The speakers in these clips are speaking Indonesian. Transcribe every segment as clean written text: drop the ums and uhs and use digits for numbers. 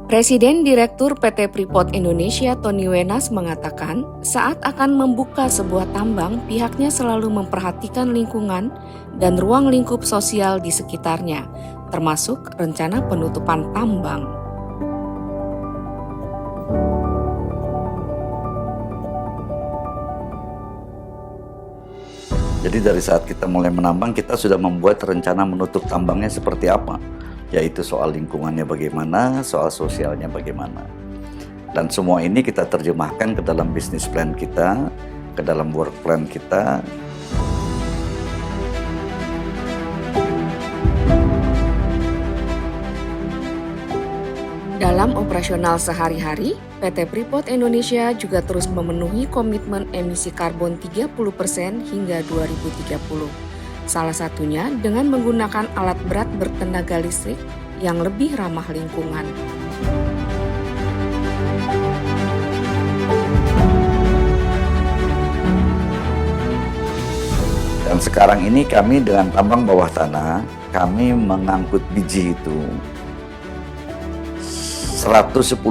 Presiden Direktur PT Freeport Indonesia Tony Wenas mengatakan saat akan membuka sebuah tambang, pihaknya selalu memperhatikan lingkungan dan ruang lingkup sosial di sekitarnya, termasuk rencana penutupan tambang. Jadi dari saat kita mulai menambang, kita sudah membuat rencana menutup tambangnya seperti apa. Yaitu soal lingkungannya bagaimana, soal sosialnya bagaimana. Dan semua ini kita terjemahkan ke dalam bisnis plan kita, ke dalam work plan kita. Dalam operasional sehari-hari, PT Freeport Indonesia juga terus memenuhi komitmen emisi karbon 30% hingga 2030. Salah satunya dengan menggunakan alat berat bertenaga listrik yang lebih ramah lingkungan. Dan sekarang ini kami dengan tambang bawah tanah, kami mengangkut biji itu 110.000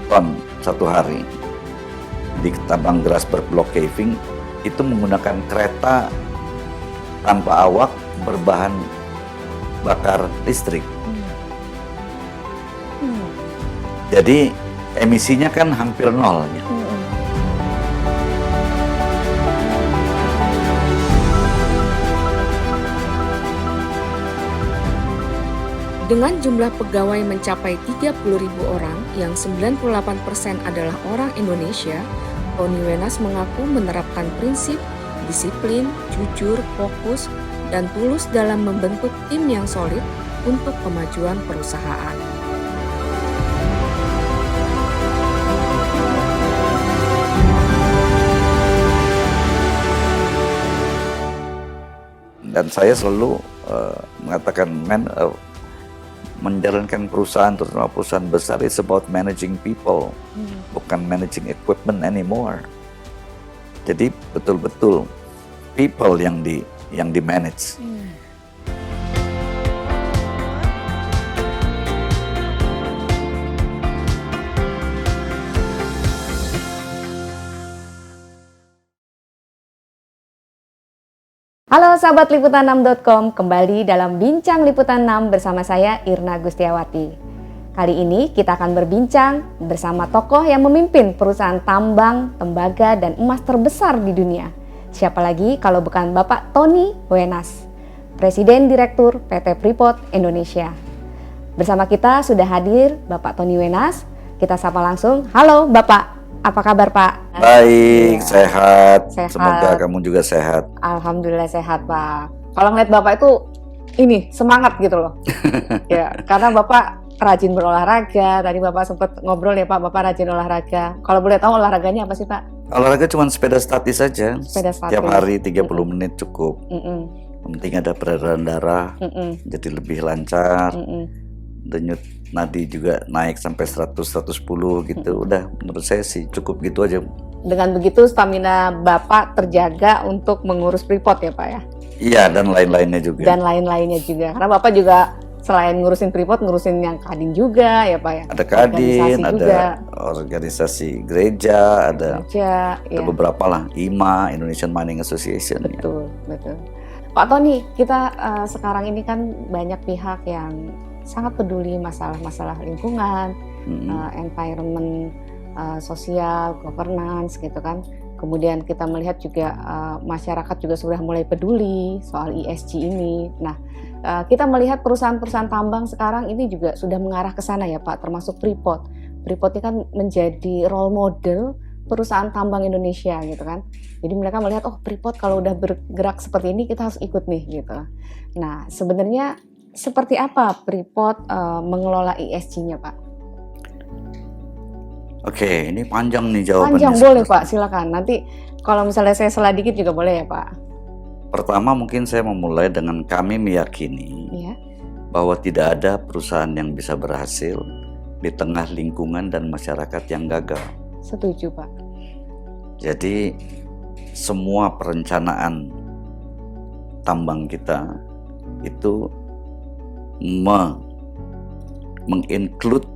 ton satu hari. Di tambang Grasberg Block Caving itu menggunakan kereta tanpa awak berbahan bakar listrik. Jadi emisinya kan hampir nol. Dengan jumlah pegawai mencapai 30.000 orang yang 98% adalah orang Indonesia, Tony Wenas mengaku menerapkan prinsip disiplin, jujur, fokus, dan tulus dalam membentuk tim yang solid untuk kemajuan perusahaan. Dan saya selalu mengatakan, menjalankan perusahaan, terutama perusahaan besar, it's about managing people, bukan managing equipment anymore. Jadi betul-betul people yang di manage. Halo sahabat liputan6.com, kembali dalam Bincang Liputan 6 bersama saya Irna Gustiawati. Kali ini kita akan berbincang bersama tokoh yang memimpin perusahaan tambang, tembaga, dan emas terbesar di dunia. Siapa lagi kalau bukan Bapak Tony Wenas, Presiden Direktur PT Freeport Indonesia. Bersama kita sudah hadir Bapak Tony Wenas. Kita sapa langsung. Halo Bapak, apa kabar Pak? Baik, Ya. sehat. Sehat. Semoga kamu juga sehat. Alhamdulillah sehat Pak. Kalau ngeliat Bapak itu ini semangat gitu loh. Ya, karena Bapak rajin berolahraga. Tadi Bapak sempat ngobrol ya Pak, Bapak rajin olahraga. Kalau boleh tahu olahraganya apa sih Pak? Olahraga cuma sepeda statis saja. Sepeda statis. Tiap hari 30 menit cukup. Mm-mm. Yang penting ada peredaran darah, jadi lebih lancar. Denyut nadi juga naik sampai 100-110 gitu. Udah, menurut saya sih cukup gitu aja. Dengan begitu stamina Bapak terjaga untuk mengurus Freeport ya Pak ya? Iya, dan lain-lainnya juga. Dan lain-lainnya juga. Karena Bapak juga selain ngurusin Freeport, ngurusin yang Kadin juga ya Pak ya? Ada Kadin, Organisasi ada juga. organisasi gereja, ada Ya. beberapa lah, IMA, Indonesian Mining Association. Ya. Betul, betul. Pak Tony, kita sekarang ini kan banyak pihak yang sangat peduli masalah-masalah lingkungan, environment, sosial, governance gitu kan. Kemudian kita melihat juga masyarakat juga sudah mulai peduli soal ESG ini. Nah, kita melihat perusahaan-perusahaan tambang sekarang ini juga sudah mengarah ke sana ya Pak, termasuk Freeport. Freeport ini kan menjadi role model perusahaan tambang Indonesia gitu kan. Jadi mereka melihat, oh Freeport kalau udah bergerak seperti ini kita harus ikut nih gitu. Nah, sebenarnya seperti apa Freeport mengelola ESG-nya Pak? Oke, ini panjang nih jawabannya. Panjang boleh Pak, silakan. Nanti kalau misalnya saya salah dikit juga boleh ya Pak. Pertama mungkin saya memulai dengan kami meyakini bahwa tidak ada perusahaan yang bisa berhasil di tengah lingkungan dan masyarakat yang gagal. Setuju Pak. Jadi semua perencanaan tambang kita itu menginclude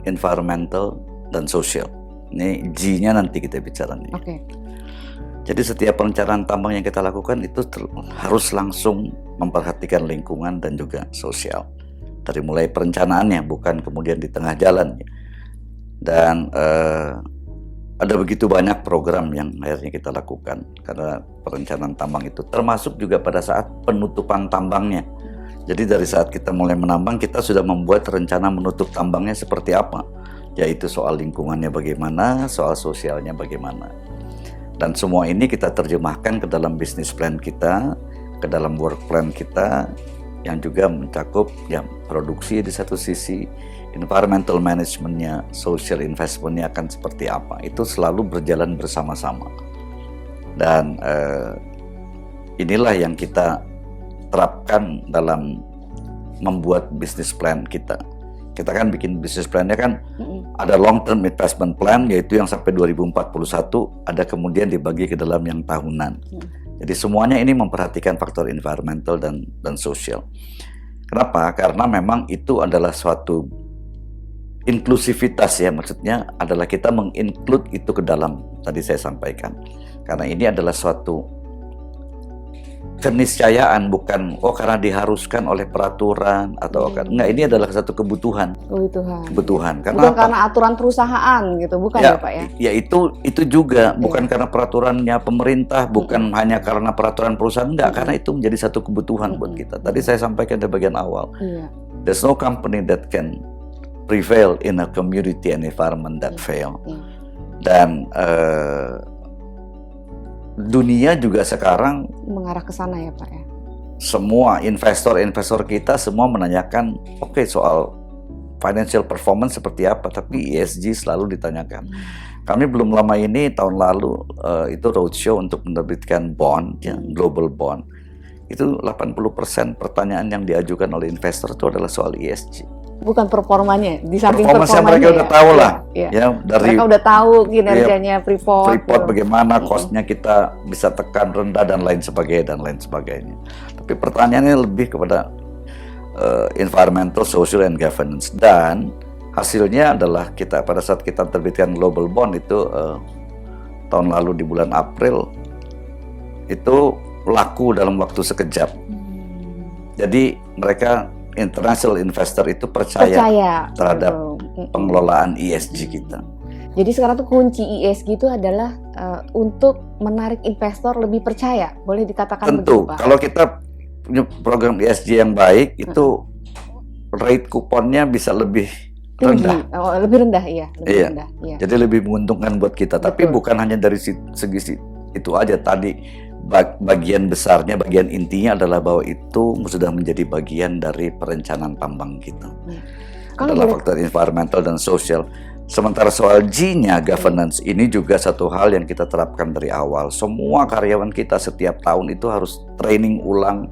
environmental, dan social. Ini G-nya nanti kita bicara nih. Oke. Jadi setiap perencanaan tambang yang kita lakukan itu harus langsung memperhatikan lingkungan dan juga sosial. Dari mulai perencanaannya, bukan kemudian di tengah jalan. Dan ada begitu banyak program yang akhirnya kita lakukan karena perencanaan tambang itu, termasuk juga pada saat penutupan tambangnya. Jadi dari saat kita mulai menambang, kita sudah membuat rencana menutup tambangnya seperti apa, yaitu soal lingkungannya bagaimana, soal sosialnya bagaimana. Dan semua ini kita terjemahkan ke dalam bisnis plan kita, ke dalam work plan kita, yang juga mencakup ya produksi di satu sisi, environmental managementnya, social investmentnya akan seperti apa. Itu selalu berjalan bersama-sama. Dan inilah yang kita terapkan dalam membuat bisnis plan kita. Kita kan bikin bisnis plannya kan ada long term investment plan, yaitu yang sampai 2041, ada kemudian dibagi ke dalam yang tahunan. Jadi semuanya ini memperhatikan faktor environmental dan sosial. Kenapa? Karena memang itu adalah suatu inklusivitas ya, maksudnya adalah kita menginclude itu ke dalam, tadi saya sampaikan. Karena ini adalah suatu keniscayaan, bukan karena diharuskan oleh peraturan atau enggak, ini adalah satu kebutuhan. Karena bukan karena aturan perusahaan gitu, bukan ya Pak ya? Ya itu juga bukan karena peraturannya pemerintah, bukan hanya karena peraturan perusahaan, enggak, karena itu menjadi satu kebutuhan buat kita. Tadi saya sampaikan di bagian awal. There's no company that can prevail in a community and environment that fail. Dan dunia juga sekarang mengarah ke sana ya Pak ya. Semua investor kita semua menanyakan soal financial performance seperti apa, tapi ESG selalu ditanyakan. Kami belum lama ini tahun lalu itu roadshow untuk menerbitkan bond, global bond. Itu 80% pertanyaan yang diajukan oleh investor itu adalah soal ESG. Bukan performanya, di samping performanya mereka udah tahu lah, ya dari mereka udah tahu kinerjanya Freeport bagaimana, cost-nya kita bisa tekan rendah dan lain sebagainya. Tapi pertanyaannya lebih kepada environmental, social, and governance. Dan hasilnya adalah kita pada saat kita terbitkan global bond itu tahun lalu di bulan April itu laku dalam waktu sekejap. Jadi mereka international investor itu percaya terhadap pengelolaan ESG kita. Jadi sekarang tuh kunci ESG itu adalah untuk menarik investor lebih percaya, boleh dikatakan tentu begitu Pak? Kalau kita punya program ESG yang baik, itu rate kuponnya bisa lebih rendah. Lebih rendah, rendah. Jadi lebih menguntungkan buat kita. Tapi bukan hanya dari segi itu aja tadi. Bagian besarnya, bagian intinya adalah bahwa itu sudah menjadi bagian dari perencanaan tambang kita. Adalah faktor environmental dan sosial. Sementara soal G-nya, governance, ini juga satu hal yang kita terapkan dari awal. Semua karyawan kita setiap tahun itu harus training ulang,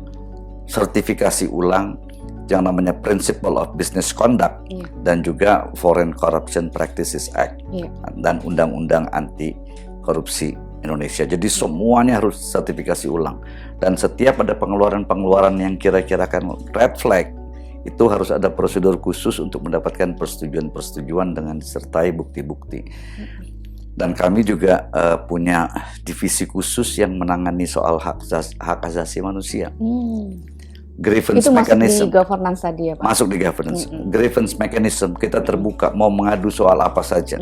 sertifikasi ulang, yang namanya Principle of Business Conduct, dan juga Foreign Corruption Practices Act, dan Undang-Undang Anti Korupsi Indonesia. Jadi semuanya harus sertifikasi ulang. Dan setiap ada pengeluaran yang kira-kira kan red flag, itu harus ada prosedur khusus untuk mendapatkan persetujuan dengan disertai bukti-bukti. Dan kami juga punya divisi khusus yang menangani soal hak asasi manusia. Grievance itu mechanism. Masuk di governance tadi ya Pak? Masuk di governance. Grievance mechanism, kita terbuka mau mengadu soal apa saja.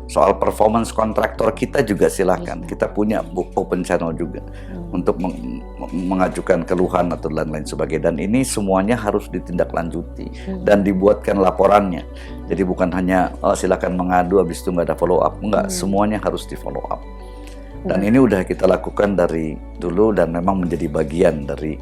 Soal performance kontraktor kita juga silakan. Kita punya open channel juga untuk mengajukan keluhan atau lain-lain sebagainya. Dan ini semuanya harus ditindaklanjuti dan dibuatkan laporannya. Jadi bukan hanya silakan mengadu habis itu nggak ada follow up. Enggak, semuanya harus di follow up. Dan ini udah kita lakukan dari dulu dan memang menjadi bagian dari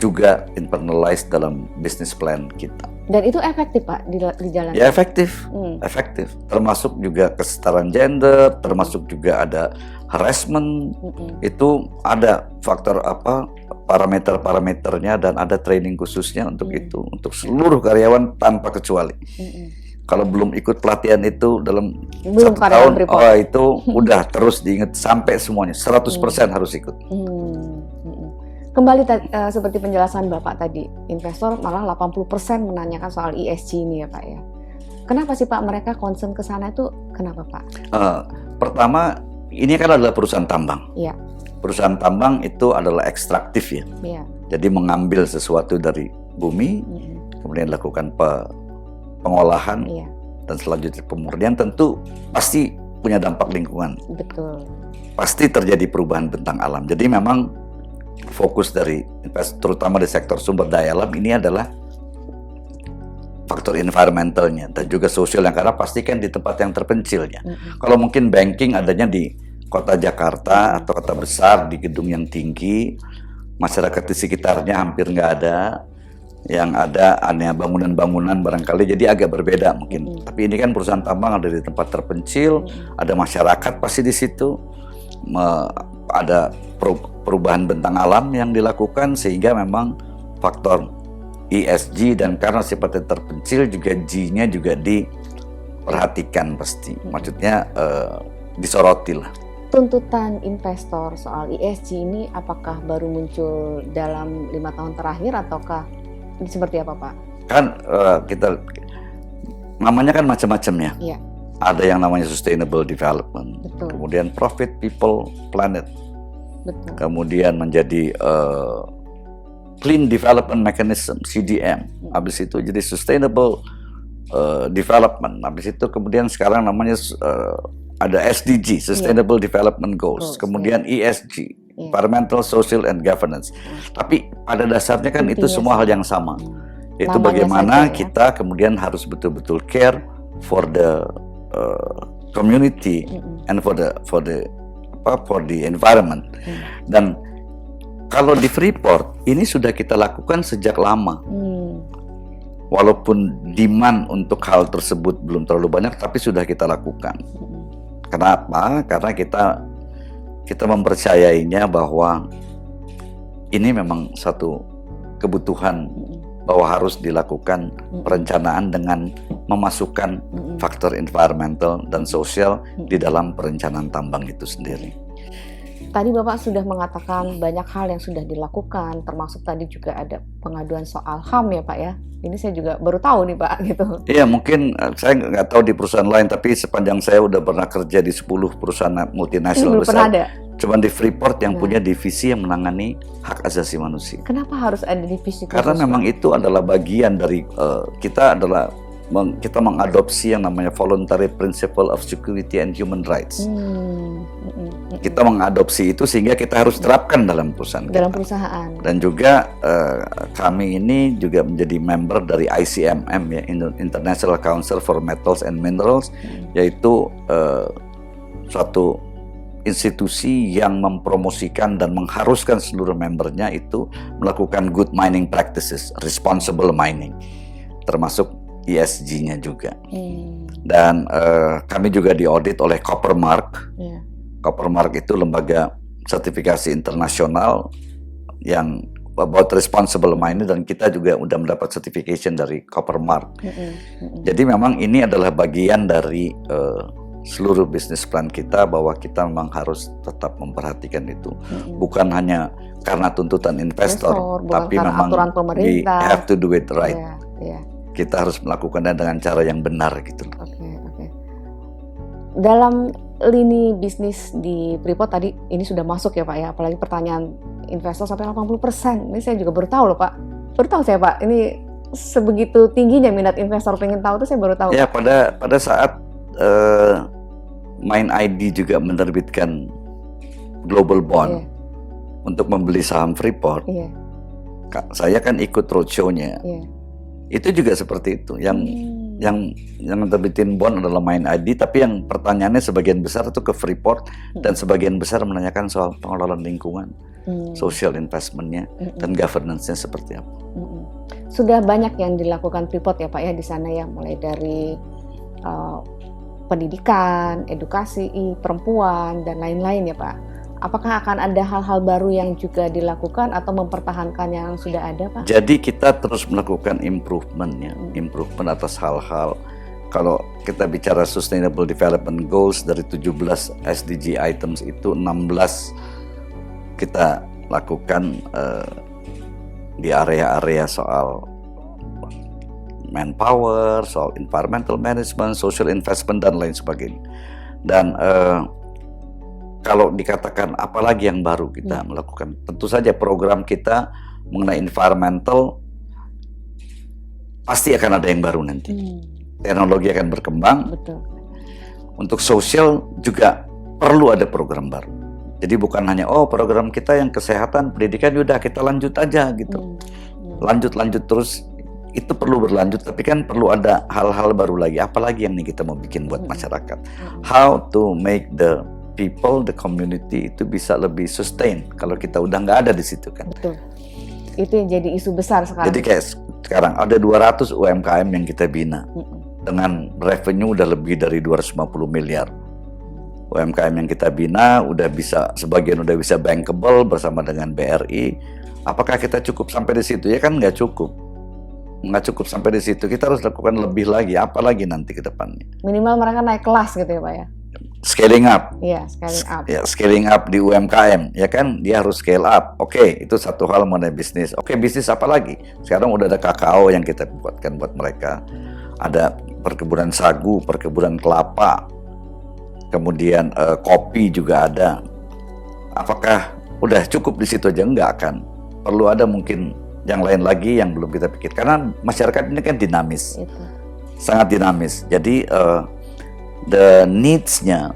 juga internalized dalam business plan kita. Dan itu efektif Pak di jalan? Ya efektif, efektif. Termasuk juga kesetaraan gender, termasuk juga ada harassment. Itu ada faktor parameternya dan ada training khususnya untuk itu, untuk seluruh karyawan tanpa kecuali. Kalau belum ikut pelatihan itu dalam 1 tahun, itu udah terus diingat sampai semuanya 100% harus ikut. Kembali seperti penjelasan Bapak tadi, investor malah 80% menanyakan soal ESG ini ya Pak ya. Kenapa sih Pak mereka concern ke sana itu? Kenapa Pak? Pertama, ini kan adalah perusahaan tambang. Iya. Perusahaan tambang itu adalah ekstraktif ya. Iya. Jadi mengambil sesuatu dari bumi, kemudian lakukan pengolahan, Iya. dan selanjutnya pemurnian, tentu pasti punya dampak lingkungan. Betul. Pasti terjadi perubahan bentang alam. Jadi memang fokus dari terutama di sektor sumber daya alam ini adalah faktor environmentalnya dan juga sosial, yang karena pastikan di tempat yang terpencilnya. Kalau mungkin banking adanya di kota Jakarta atau kota besar di gedung yang tinggi, masyarakat di sekitarnya hampir nggak ada, yang ada hanya bangunan-bangunan barangkali, jadi agak berbeda mungkin. Tapi ini kan perusahaan tambang ada di tempat terpencil, ada masyarakat pasti di situ, ada perubahan bentang alam yang dilakukan, sehingga memang faktor ESG dan karena sifatnya terpencil juga G-nya juga diperhatikan pasti. Maksudnya disoroti lah. Tuntutan investor soal ESG ini apakah baru muncul dalam 5 tahun terakhir ataukah seperti apa Pak? Kan kita namanya kan macam-macam ya. Iya. Ada yang namanya sustainable development, Betul. kemudian profit, people, planet, Betul. kemudian menjadi clean development mechanism (CDM). Habis itu jadi sustainable development. Habis itu kemudian sekarang namanya ada SDG, Sustainable Development Goals, kemudian ESG, Environmental, Social, and Governance. Tapi pada dasarnya kan itu semua hal yang sama. Itu bagaimana kita kemudian harus betul-betul care for the community and for the environment. Dan kalau di Freeport ini sudah kita lakukan sejak lama. Walaupun demand untuk hal tersebut belum terlalu banyak, tapi sudah kita lakukan. Kenapa? Karena kita mempercayainya bahwa ini memang satu kebutuhan bahwa harus dilakukan perencanaan dengan memasukkan faktor environmental dan sosial di dalam perencanaan tambang itu sendiri. Tadi Bapak sudah mengatakan banyak hal yang sudah dilakukan, termasuk tadi juga ada pengaduan soal HAM ya Pak ya. Ini saya juga baru tahu nih Pak gitu. Iya, mungkin saya nggak tahu di perusahaan lain, tapi sepanjang saya udah pernah kerja di 10 perusahaan multinasional besar. Ada. Cuman di Freeport yang punya divisi yang menangani hak asasi manusia. Kenapa harus ada divisi khusus? Karena memang itu adalah bagian dari kita mengadopsi yang namanya Voluntary Principle of Security and Human Rights. Kita mengadopsi itu sehingga kita harus terapkan dalam perusahaan. Perusahaan. Dan juga kami ini juga menjadi member dari ICMM ya, International Council for Metals and Minerals, yaitu suatu institusi yang mempromosikan dan mengharuskan seluruh membernya itu melakukan good mining practices, responsible mining, termasuk ESG-nya juga. Dan kami juga diaudit oleh Copper Mark. Copper Mark itu lembaga sertifikasi internasional yang about responsible mining, dan kita juga sudah mendapat certification dari Copper Mark. Jadi memang ini adalah bagian dari seluruh bisnis plan kita, bahwa kita memang harus tetap memperhatikan itu. Bukan hanya karena tuntutan investor, tapi memang we have to do it right. Kita harus melakukannya dengan cara yang benar gitu. Dalam lini bisnis di Freeport tadi ini sudah masuk ya Pak ya, apalagi pertanyaan investor sampai 80%. Ini saya juga baru tahu loh Pak. Baru tahu saya Pak, ini sebegitu tingginya minat investor pengen tahu tuh saya baru tahu. Ya, pada saat MindID juga menerbitkan global bond untuk membeli saham Freeport. Saya kan ikut roadshow-nya. Itu juga seperti itu. Yang menerbitin bond adalah MindID, tapi yang pertanyaannya sebagian besar itu ke Freeport, dan sebagian besar menanyakan soal pengelolaan lingkungan, social investment-nya, dan governance-nya seperti apa. Sudah banyak yang dilakukan Freeport ya Pak ya di sana ya, mulai dari pendidikan, edukasi perempuan, dan lain-lain ya Pak. Apakah akan ada hal-hal baru yang juga dilakukan atau mempertahankan yang sudah ada Pak? Jadi kita terus melakukan improvement ya, improvement atas hal-hal. Kalau kita bicara Sustainable Development Goals, dari 17 SDG items itu 16 kita lakukan di area-area soal manpower, soal environmental management, social investment dan lain sebagainya. Dan kalau dikatakan apalagi yang baru kita melakukan, tentu saja program kita mengenai environmental pasti akan ada yang baru nanti. Teknologi akan berkembang. Betul. Untuk sosial juga perlu ada program baru. Jadi bukan hanya program kita yang kesehatan, pendidikan udah kita lanjut aja gitu. Lanjut terus, itu perlu berlanjut, tapi kan perlu ada hal-hal baru lagi. Apalagi yang nih kita mau bikin buat masyarakat. How to make the people, the community itu bisa lebih sustain kalau kita udah nggak ada di situ kan. Betul. Itu yang jadi isu besar sekarang. Jadi kayak sekarang ada 200 UMKM yang kita bina dengan revenue udah lebih dari 250 miliar. UMKM yang kita bina udah bisa, sebagian udah bisa bankable bersama dengan BRI. Apakah kita cukup sampai di situ? Ya kan nggak cukup sampai di situ. Kita harus lakukan lebih lagi, apalagi nanti ke depannya. Minimal mereka naik kelas gitu ya Pak ya? Scaling up. Iya, scaling up. Ya, scaling up di UMKM, ya kan? Dia harus scale up. Oke, itu satu hal mengenai bisnis. Oke, bisnis apa lagi? Sekarang udah ada kakao yang kita buatkan buat mereka. Ada perkebunan sagu, perkebunan kelapa. Kemudian kopi juga ada. Apakah udah cukup di situ aja? Enggak akan. Perlu ada mungkin yang lain lagi yang belum kita pikir. Karena masyarakat ini kan dinamis. Itu. Sangat dinamis. Jadi the needs-nya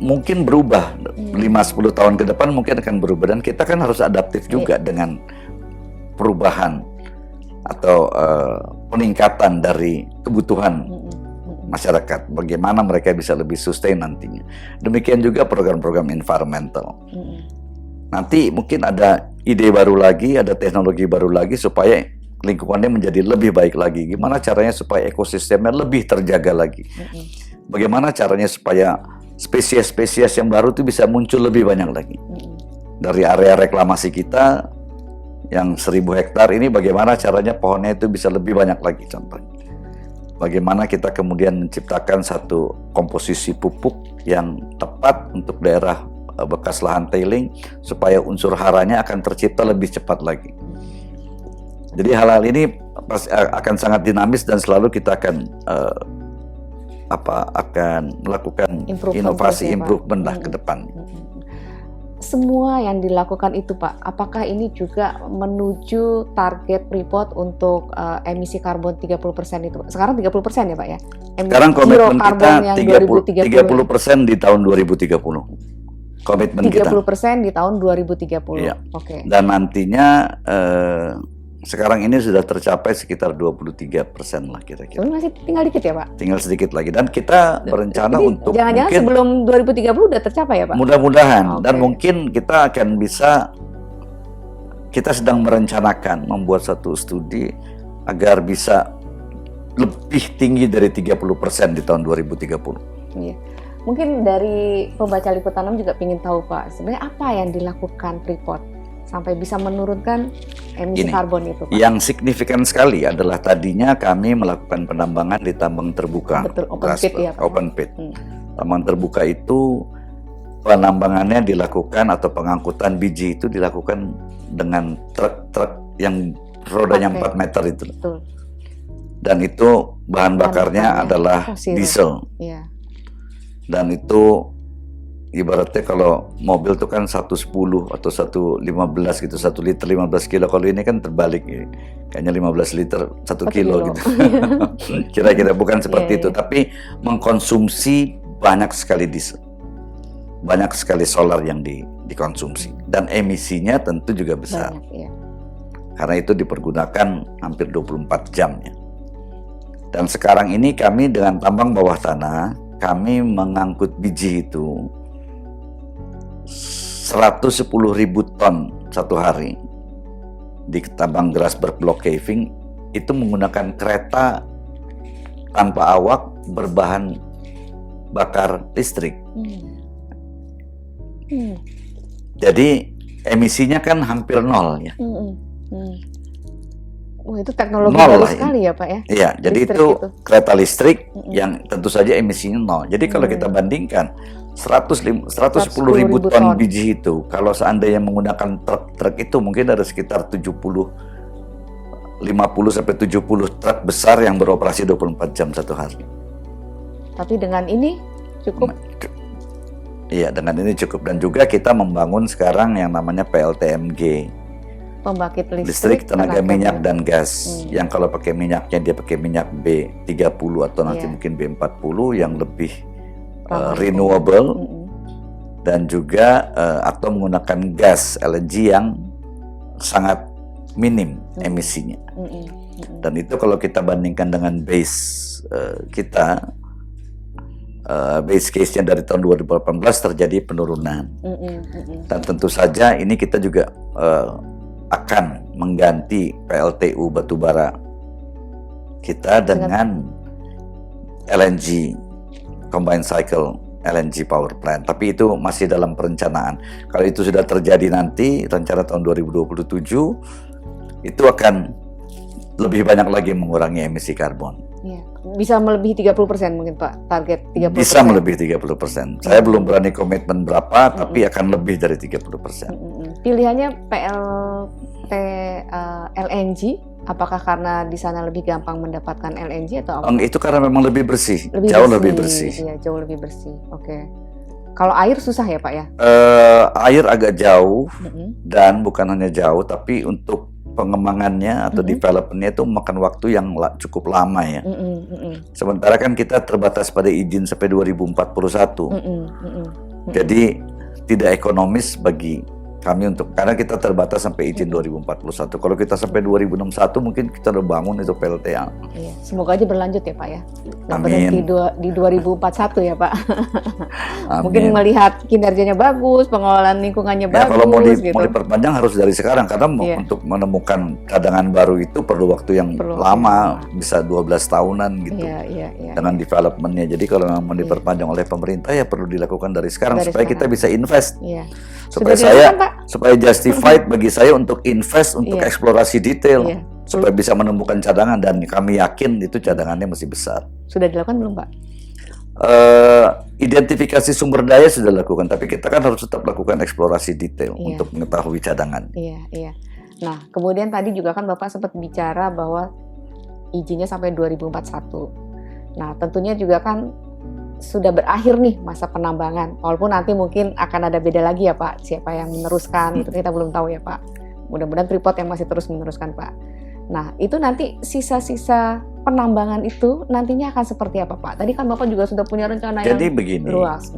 mungkin berubah. 5-10 tahun ke depan mungkin akan berubah. Dan kita kan harus adaptif juga dengan perubahan atau peningkatan dari kebutuhan masyarakat, bagaimana mereka bisa lebih sustain nantinya. Demikian juga program-program environmental. Nanti mungkin ada ide baru lagi, ada teknologi baru lagi supaya lingkungannya menjadi lebih baik lagi. Gimana caranya supaya ekosistemnya lebih terjaga lagi? Bagaimana caranya supaya spesies-spesies yang baru itu bisa muncul lebih banyak lagi? Dari area reklamasi kita yang 1000 hektar ini, bagaimana caranya pohonnya itu bisa lebih banyak lagi contohnya? Bagaimana kita kemudian menciptakan satu komposisi pupuk yang tepat untuk daerah bekas lahan tailing supaya unsur haranya akan tercipta lebih cepat lagi. Jadi hal-hal ini akan sangat dinamis dan selalu kita akan melakukan inovasi improvement lah ke depan. Semua yang dilakukan itu Pak, apakah ini juga menuju target Freeport untuk emisi karbon 30% itu? Sekarang 30% ya Pak ya? Sekarang komitmen kita yang 30% di tahun 2030. Komitmen 30% kita. 30% di tahun 2030. Iya. Oke. Dan nantinya sekarang ini sudah tercapai sekitar 23% lah kira-kira. Masih tinggal dikit ya Pak? Tinggal sedikit lagi. Dan kita berencana untuk jangan-jangan mungkin sebelum 2030 udah tercapai ya Pak? mudah-mudahan. Oke. Dan mungkin kita akan bisa, kita sedang merencanakan membuat satu studi agar bisa lebih tinggi dari 30% di tahun 2030. Iya. Mungkin dari pembaca liputan 6 juga ingin tahu Pak, sebenarnya apa yang dilakukan Freeport sampai bisa menurunkan emisi karbon itu Pak? Yang signifikan sekali adalah tadinya kami melakukan penambangan di tambang terbuka. Betul, open pit ya Pak? Open pit. Tambang terbuka itu penambangannya dilakukan atau pengangkutan biji itu dilakukan dengan truk-truk yang rodanya 4 meter itu. Betul. Dan itu bahan bakarnya adalah diesel. Iya. Dan itu ibaratnya kalau mobil itu kan 110 atau 115 gitu, 1 liter 15 kilo. Kalau ini kan terbalik, kayaknya 15 liter 1 kilo gitu. Kira-kira bukan seperti itu, tapi mengkonsumsi banyak sekali diesel, banyak sekali solar yang dikonsumsi, dan emisinya tentu juga besar. Banyak, karena itu dipergunakan hampir 24 jam ya. Dan sekarang ini kami dengan tambang bawah tanah, kami mengangkut biji itu 110.000 ton satu hari di tambang Grasberg Block Caving, itu menggunakan kereta tanpa awak berbahan bakar listrik. Jadi emisinya kan hampir nol ya. Wah, itu teknologi baru sekali ya Pak ya? Iya, jadi itu kereta listrik yang tentu saja emisinya nol. Jadi kalau kita bandingkan 110.000 ton biji itu, kalau seandainya menggunakan truk-truk itu mungkin ada sekitar 70 50-70 truk besar yang beroperasi 24 jam satu hari. Tapi dengan ini cukup. Iya, dengan ini cukup. Dan juga kita membangun sekarang yang namanya PLTMG, Pembangkit listrik tenaga minyak dan gas. Yang kalau pakai minyaknya dia pakai minyak B30 atau nanti mungkin B40 yang lebih renewable. Dan juga atau menggunakan gas LNG yang sangat minim emisinya. Dan itu kalau kita bandingkan dengan base kita, base case-nya dari tahun 2018 terjadi penurunan. Dan tentu saja ini kita juga akan mengganti PLTU batubara kita dengan LNG, combined cycle LNG power plant. Tapi itu masih dalam perencanaan. Kalau itu sudah terjadi nanti, rencana tahun 2027, itu akan lebih banyak lagi mengurangi emisi karbon. Iya. Bisa melebihi 30% mungkin Pak, target 30%. Bisa melebihi 30%. Saya belum berani komitmen berapa, tapi akan lebih dari 30%. Pilihannya PLT LNG, apakah karena di sana lebih gampang mendapatkan LNG atau apa? Itu karena memang lebih bersih, jauh lebih bersih. Iya, jauh lebih bersih. Oke. Kalau air susah ya Pak ya? Air agak jauh, dan bukan hanya jauh, tapi untuk pengembangannya atau developmentnya itu memakan waktu yang cukup lama ya. Sementara kan kita terbatas pada izin sampai 2041. Jadi tidak ekonomis bagi kami karena kita terbatas sampai izin 2041. Kalau kita sampai 2061 mungkin kita udah bangun itu PLTA. Iya, semoga aja berlanjut ya Pak ya. Nggak Amin. berhenti di 2041 ya Pak. Amin. Mungkin melihat kinerjanya bagus, pengelolaan lingkungannya Ya, bagus. kalau mau gitu. diperpanjang harus dari sekarang karena untuk menemukan cadangan baru itu perlu waktu yang lama, bisa 12 tahunan gitu. Dengan developmentnya. Jadi kalau mau diperpanjang oleh pemerintah ya perlu dilakukan dari sekarang supaya kita bisa invest. Supaya justified bagi saya untuk invest untuk eksplorasi detail. Supaya bisa menemukan cadangan, dan kami yakin itu cadangannya masih besar. Sudah dilakukan belum Pak? Identifikasi sumber daya sudah dilakukan, tapi kita kan harus tetap lakukan eksplorasi detail untuk mengetahui cadangan. Iya. Nah, kemudian tadi juga kan Bapak sempat bicara bahwa izinnya sampai 2041. Nah, tentunya juga kan sudah berakhir nih masa penambangan. Walaupun nanti mungkin akan ada beda lagi ya Pak, siapa yang meneruskan, itu kita belum tahu ya Pak. Mudah-mudahan Freeport yang masih terus meneruskan Pak. Nah, itu nanti sisa-sisa penambangan itu nantinya akan seperti apa Pak? Tadi kan Bapak juga sudah punya rencana yang luas.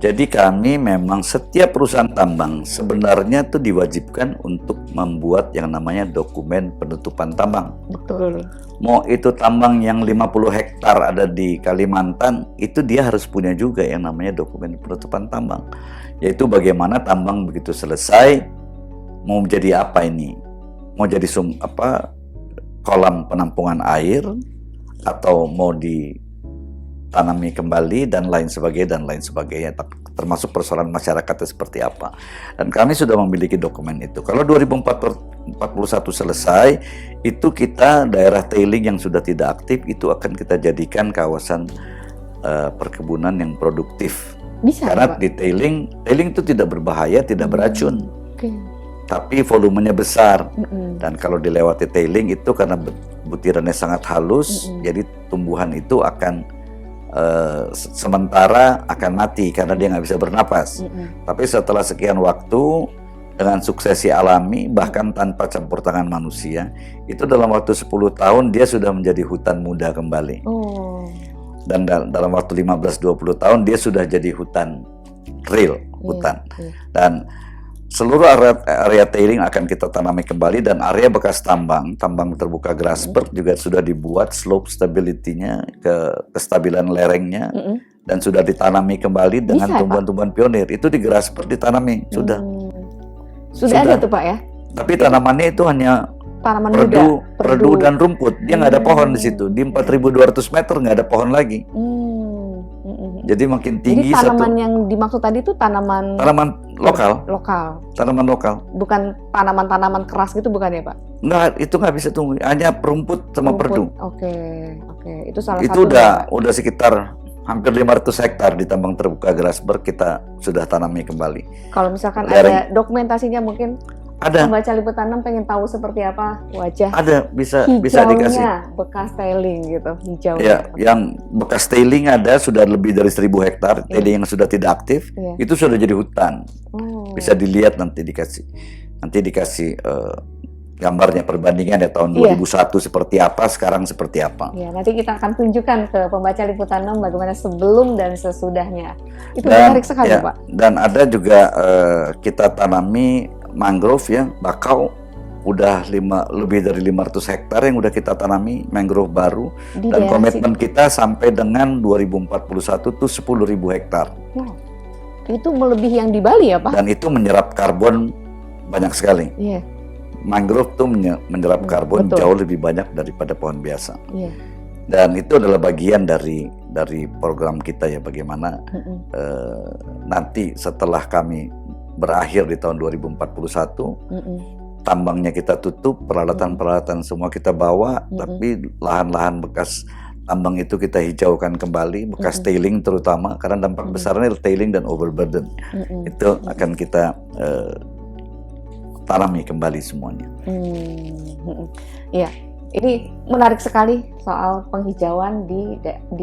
Jadi kami memang setiap perusahaan tambang sebenarnya tuh diwajibkan untuk membuat yang namanya dokumen penutupan tambang. Betul. Mau itu tambang yang 50 hektar ada di Kalimantan, itu dia harus punya juga yang namanya dokumen penutupan tambang. Yaitu bagaimana tambang begitu selesai, mau menjadi apa ini? Mau jadi kolam penampungan air, atau mau ditanami kembali, dan lain sebagainya, termasuk persoalan masyarakatnya seperti apa. Dan kami sudah memiliki dokumen itu. Kalau 2041 selesai, itu kita daerah tailing yang sudah tidak aktif itu akan kita jadikan kawasan perkebunan yang produktif. Bisa, karena Pak? di tailing itu tidak berbahaya, tidak beracun. Tapi volumenya besar, dan kalau dilewati tailing itu karena butirannya sangat halus, jadi tumbuhan itu akan sementara akan mati karena dia nggak bisa bernapas. Tapi setelah sekian waktu dengan suksesi alami, bahkan tanpa campur tangan manusia, itu dalam waktu 10 tahun dia sudah menjadi hutan muda kembali. Dan dalam waktu 15-20 tahun dia sudah jadi hutan real, hutan. Dan seluruh area tailing akan kita tanami kembali, dan area bekas tambang terbuka Grasberg juga sudah dibuat slope stability-nya, kestabilan lerengnya, dan sudah ditanami kembali dengan tumbuhan-tumbuhan pionir. Itu di Grasberg ditanami, sudah ada tuh Pak ya? Tapi tanamannya itu hanya tanaman perdu dan rumput. Dia nggak ada pohon di situ. Di 4.200 meter nggak ada pohon lagi. Jadi makin tinggi. Jadi tanaman yang dimaksud tadi itu tanaman lokal. Tanaman lokal. Bukan tanaman-tanaman keras gitu, bukan ya Pak? Enggak, itu nggak bisa tumbuh. Hanya rumput sama perdu. Oke. Itu salah itu satu. Udah sekitar hampir 500 hektar di tambang terbuka Grasberg kita sudah tanami kembali. Kalau misalkan ada dokumentasinya mungkin Ada. Pembaca liputan 6 pengen tahu seperti apa wajah Ada, bisa hijaunya dikasih. bekas tailing gitu, hijaunya. Ya, yang bekas tailing ada sudah lebih dari 1.000 hektar, tailing yang sudah tidak aktif, Iya. itu sudah jadi hutan. Oh. Bisa dilihat nanti dikasih gambarnya perbandingan ya tahun Iya. 2001 seperti apa, sekarang seperti apa. Ya, nanti kita akan tunjukkan ke pembaca liputan 6 bagaimana sebelum dan sesudahnya. Itu Dan, menarik sekali, ya, Pak. dan ada juga kita tanami mangrove ya, bakau udah lebih dari 500 hektar yang udah kita tanami mangrove baru, Di dan daerah komitmen kita sampai dengan 2041 tuh 10.000 hektar. Wow. Itu melebihi yang di Bali ya, Pak? Dan itu menyerap karbon banyak sekali. Iya, Mangrove tuh menyerap karbon betul. jauh lebih banyak daripada pohon biasa. iya. Dan itu adalah bagian dari program kita ya, bagaimana Mm-mm. nanti setelah kami berakhir di tahun 2041, Mm-mm. tambangnya kita tutup, peralatan-peralatan semua kita bawa, Mm-mm. tapi lahan-lahan bekas tambang itu kita hijaukan kembali, bekas tailing terutama, karena dampak besarnya tailing dan overburden. Mm-mm. Itu akan kita tanami kembali semuanya. Mm-mm. Iya, ini menarik sekali soal penghijauan di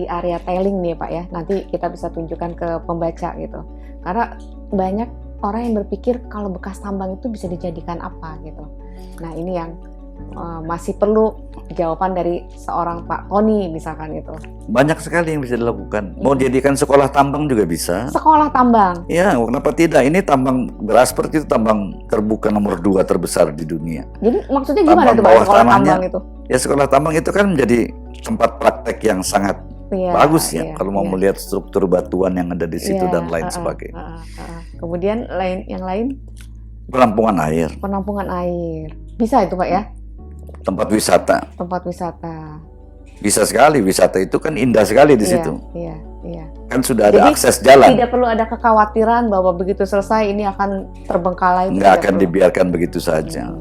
area tailing nih, Pak ya. Nanti kita bisa tunjukkan ke pembaca gitu. Karena banyak orang yang berpikir kalau bekas tambang itu bisa dijadikan apa gitu. Nah, ini yang masih perlu jawaban dari seorang Pak Tony misalkan gitu. Banyak sekali yang bisa dilakukan. Mau jadikan sekolah tambang juga bisa. Sekolah tambang. Ya, kenapa tidak? Ini tambang Grasberg itu tambang terbuka nomor 2 terbesar di dunia. Jadi maksudnya gimana Tambang tuh Pak bawah sekolah tanahnya. tambang itu? Ya, sekolah tambang itu kan menjadi tempat praktek yang sangat Iya, bagus ya. iya, Kalau mau iya. melihat struktur batuan yang ada di situ Iya, dan lain sebagainya. Kemudian yang lain Penampungan air, penampungan air. Bisa itu Pak ya? tempat wisata. Tempat wisata. Bisa sekali, wisata itu kan indah sekali di situ. Iya, iya. Kan sudah ada Jadi, akses jalan. Tidak perlu ada kekhawatiran bahwa begitu selesai ini akan terbengkalai. Nggak tidak akan perlu. dibiarkan begitu saja.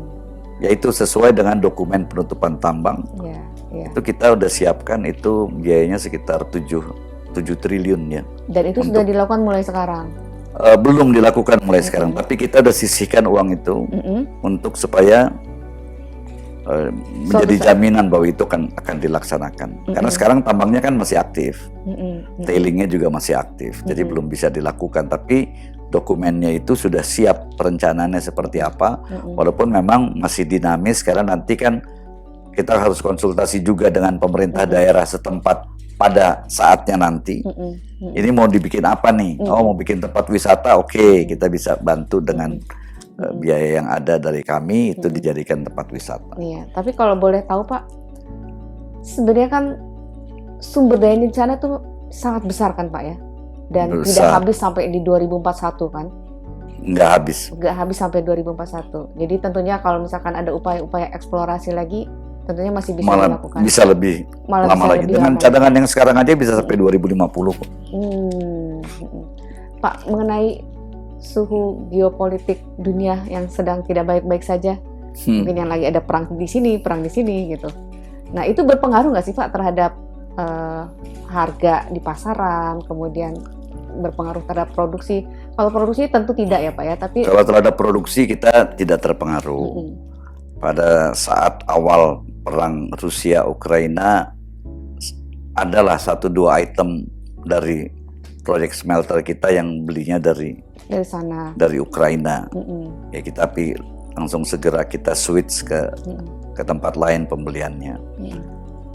Yaitu sesuai dengan dokumen penutupan tambang. Iya, iya. Itu kita udah siapkan, itu biayanya sekitar 7 triliun ya. Dan itu sudah dilakukan mulai sekarang. Belum dilakukan mulai sekarang, tapi kita udah sisihkan uang itu untuk supaya menjadi jaminan bahwa itu akan dilaksanakan. Karena sekarang tambangnya kan masih aktif, tailingnya juga masih aktif, jadi belum bisa dilakukan. Tapi dokumennya itu sudah siap, perencanaannya seperti apa. Walaupun memang masih dinamis, karena nanti kan kita harus konsultasi juga dengan pemerintah daerah setempat pada saatnya nanti. Ini mau dibikin apa nih? Oh, mau bikin tempat wisata, oke, kita bisa bantu dengan biaya yang ada dari kami itu dijadikan tempat wisata. Iya, tapi kalau boleh tahu Pak, sebenarnya kan sumber daya di sana tuh sangat besar kan Pak ya? Dan Besar. tidak habis sampai di 2041 kan? Nggak habis. Nggak habis sampai 2041. Jadi tentunya kalau misalkan ada upaya-upaya eksplorasi lagi, tentunya masih bisa Malah dilakukan. bisa lebih Malah lama bisa lagi. lebih Dengan lama. cadangan yang sekarang aja bisa sampai 2050 kok. Pak, mengenai suhu geopolitik dunia yang sedang tidak baik-baik saja, mungkin yang lagi ada perang di sini gitu. Nah, itu berpengaruh nggak sih Pak terhadap harga di pasaran, kemudian berpengaruh terhadap produksi? Kalau produksi tentu tidak ya Pak ya, tapi Kalau terhadap produksi kita tidak terpengaruh. Pada saat awal perang Rusia Ukraina adalah 1-2 item dari proyek smelter kita yang belinya dari sana. Ukraina. Ya, kita langsung segera kita switch ke tempat lain pembeliannya.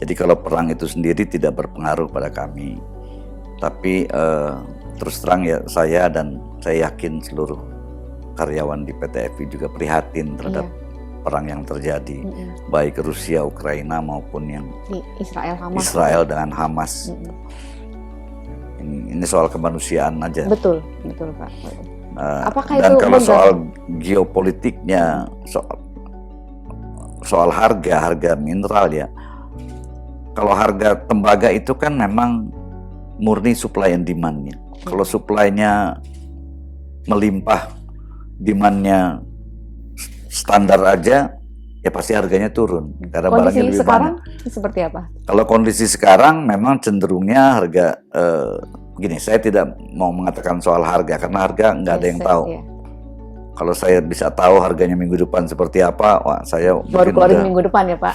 Jadi kalau perang itu sendiri tidak berpengaruh pada kami. Tapi terus terang ya, saya dan saya yakin seluruh karyawan di PT FI juga prihatin terhadap perang yang terjadi, baik Rusia Ukraina maupun yang Israel dengan Hamas. Ini soal kemanusiaan aja. Betul Pak. Apakah Dan itu kalau soal geopolitiknya, soal harga mineral ya, kalau harga tembaga itu kan memang murni supply and demand-nya. Kalau supply-nya melimpah, demand-nya standar aja, ya pasti harganya turun karena barangnya Kondisi lebih sekarang banyak. seperti apa? Kalau kondisi sekarang memang cenderungnya harga gini, saya tidak mau mengatakan soal harga karena harga nggak ada yang tahu. Iya. kalau saya bisa tahu harganya minggu depan seperti apa, wah saya Baru mungkin keluarin udah. minggu depan ya Pak.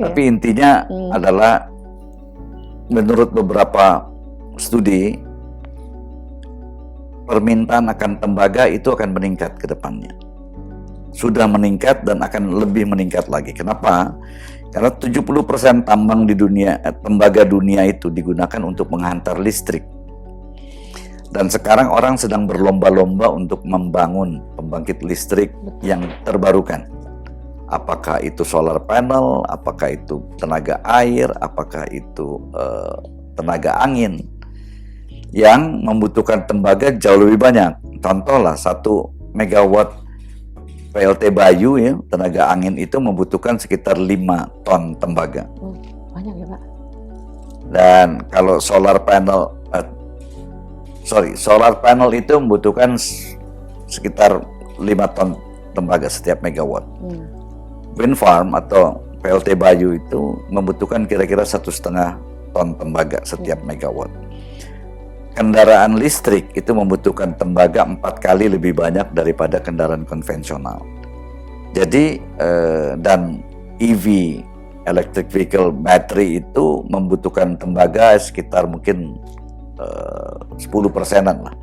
Tapi intinya adalah menurut beberapa studi, permintaan akan tembaga itu akan meningkat ke depannya. Sudah meningkat dan akan lebih meningkat lagi. Kenapa? Karena 70% tambang di dunia, tembaga dunia itu digunakan untuk menghantar listrik. Dan sekarang orang sedang berlomba-lomba untuk membangun pembangkit listrik yang terbarukan. Apakah itu solar panel, apakah itu tenaga air, apakah itu tenaga angin yang membutuhkan tembaga jauh lebih banyak. Contohlah 1 megawatt PLT Bayu ya, tenaga angin itu membutuhkan sekitar 5 ton tembaga. Banyak ya Pak. Dan kalau solar panel itu membutuhkan sekitar 5 ton tembaga setiap megawatt. Wind farm atau PLT Bayu itu membutuhkan kira-kira 1,5 ton tembaga setiap megawatt. Kendaraan listrik itu membutuhkan tembaga 4 kali lebih banyak daripada kendaraan konvensional. Jadi dan EV, electric vehicle battery itu membutuhkan tembaga sekitar mungkin 10%-an lah.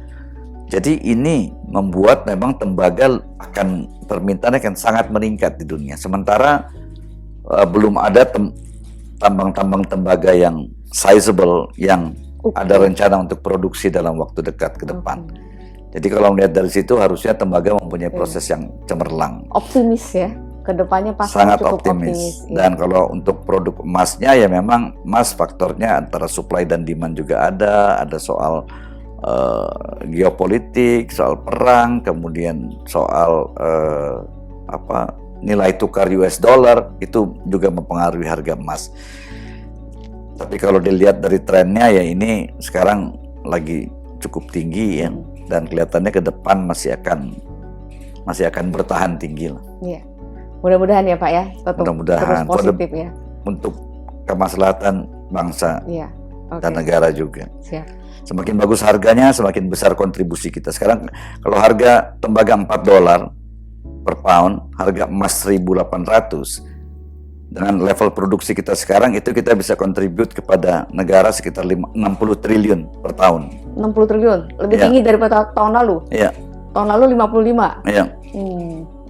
Jadi ini membuat memang tembaga permintaan akan sangat meningkat di dunia. Sementara belum ada tambang-tambang tembaga yang sizable yang ada rencana untuk produksi dalam waktu dekat ke depan. Jadi kalau melihat dari situ harusnya tembaga mempunyai proses yang cemerlang. Optimis ya, kedepannya pasti Sangat cukup optimis. Ya. Dan kalau untuk produk emasnya ya memang emas faktornya antara supply dan demand juga ada soal geopolitik, soal perang, kemudian soal nilai tukar US dollar itu juga mempengaruhi harga emas. Tapi kalau dilihat dari trennya ya ini sekarang lagi cukup tinggi ya, dan kelihatannya ke depan masih akan bertahan tinggi lah. Iya. Mudah-mudahan ya Pak ya, tetap mudah-mudahan terus positif ya. Untuk kemaslahatan bangsa dan negara juga. Siap. Semakin bagus harganya, semakin besar kontribusi kita. Sekarang kalau harga tembaga $4 per pound, harga emas 1.800, dengan level produksi kita sekarang itu kita bisa kontribut kepada negara sekitar 60 triliun per tahun. 60 triliun, lebih tinggi daripada tahun lalu? Iya. Tahun lalu 55? Iya.